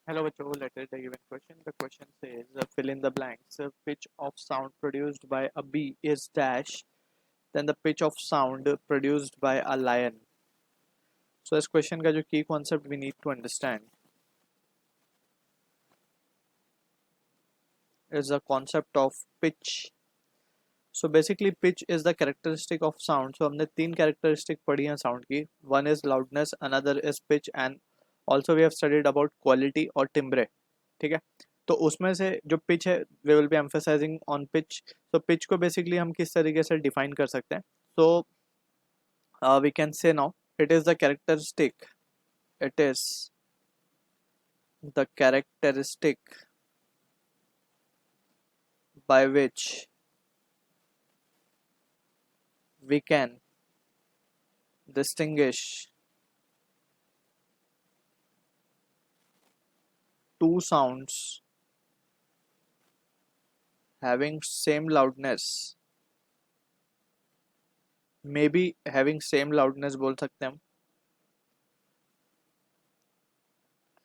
Hello, बच्चों. Let us the given question. The question says, fill in the blanks. Pitch of sound produced by a bee is dash. Then the pitch of sound produced by a lion. So इस question का जो key concept we need to understand is the concept of pitch. So basically pitch is the characteristic of sound. So हमने तीन characteristic पढ़ी हैं sound की. One is loudness, another is pitch, and also we have studied about quality और timbre. ठीक है. तो उसमें से जो पिच है we will be emphasising on pitch. तो पिच को बेसिकली हम किस तरीके से डिफाइन कर सकते हैं. So we can say now it is the characteristic, it is the characteristic by which we can distinguish two sounds having same loudness, maybe having same loudness बोल सकते हैं हम,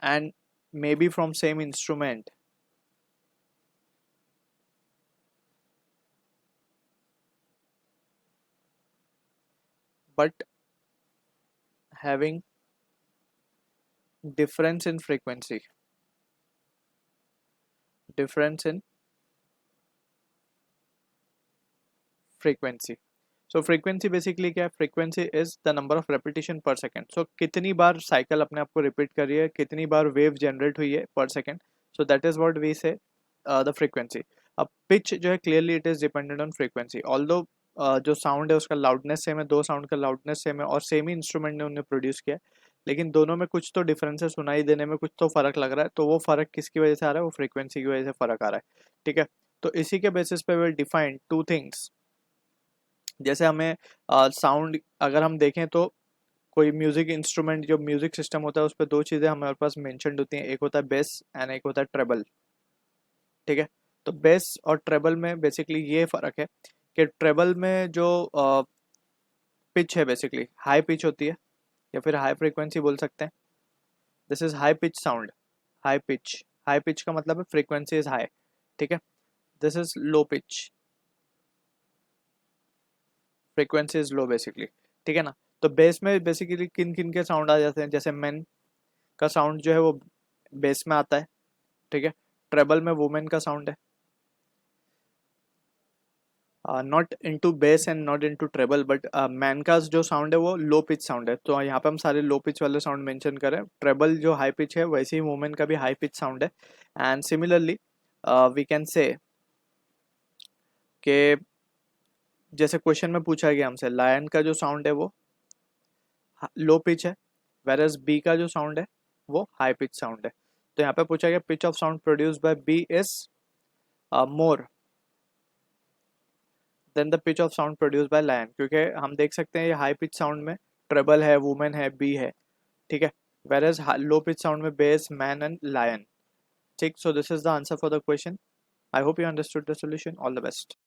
and maybe from same instrument, but having difference in frequency. Difference in frequency. So frequency basically क्या है? Frequency is the number of repetition per second. So कितनी बार cycle अपने आप को रिपीट कर रही है, कितनी बार वेव जनरेट हुई है पर second. So that is what we say the frequency. अब पिच जो है clearly it is dependent on frequency. Although जो साउंड है उसका लाउडनेस सेम है, दो साउंड का लाउडनेस सेम है और सेम ही इंस्ट्रूमेंट ने उन्हें प्रोड्यूस किया है, लेकिन दोनों में कुछ तो डिफरेंसेस सुनाई देने में कुछ तो फर्क लग रहा है. तो वो फर्क किसकी वजह से आ रहा है? वो फ्रीक्वेंसी की वजह से फर्क आ रहा है. ठीक है. तो इसी के बेसिस पे विल डिफाइन टू थिंग्स. जैसे हमें साउंड अगर हम देखें तो कोई म्यूजिक इंस्ट्रूमेंट जो म्यूजिक सिस्टम होता है उस पर दो चीज़ें हमारे पास मेंशन्ड होती हैं. एक होता है बेस एंड एक होता है ट्रेबल. ठीक है. तो बेस और ट्रेबल में बेसिकली ये फ़र्क है कि ट्रेबल में जो पिच है बेसिकली हाई पिच होती है या फिर हाई फ्रीक्वेंसी बोल सकते हैं. This is high pitch sound. High pitch, high pitch का मतलब है फ्रीक्वेंसी इज हाई. ठीक है. This is low pitch, frequency is low basically. ठीक है ना. तो बेस में बेसिकली किन किन के साउंड आ जाते हैं? जैसे मेन का साउंड जो है वो बेस में आता है. ठीक है. ट्रेबल में वुमेन का साउंड है. Not into bass and not into treble, but man का जो साउंड है वो लो पिच साउंड है. तो यहाँ पे हम सारे लो पिच वाले साउंड मेंशन करें. ट्रेबल जो हाई पिच है वैसे ही वुमेन का भी हाई पिच साउंड है. And similarly we can say कि जैसे क्वेश्चन में पूछा गया हमसे लायन का जो साउंड है वो लो पिच है, वेर एज बी का जो साउंड है वो हाई पिच साउंड है. तो यहाँ पे पूछा गया pitch of sound produce by bee is more than the pitch of sound produce by lion, क्योंकि हम देख सकते हैं ये हाई पिच साउंड में ट्रेबल है, वुमेन है, बी है. ठीक है. Whereas low pitch sound में बेस, मैन एंड लायन. ठीक. So this is the answer for the question. I hope you understood the solution. All the best.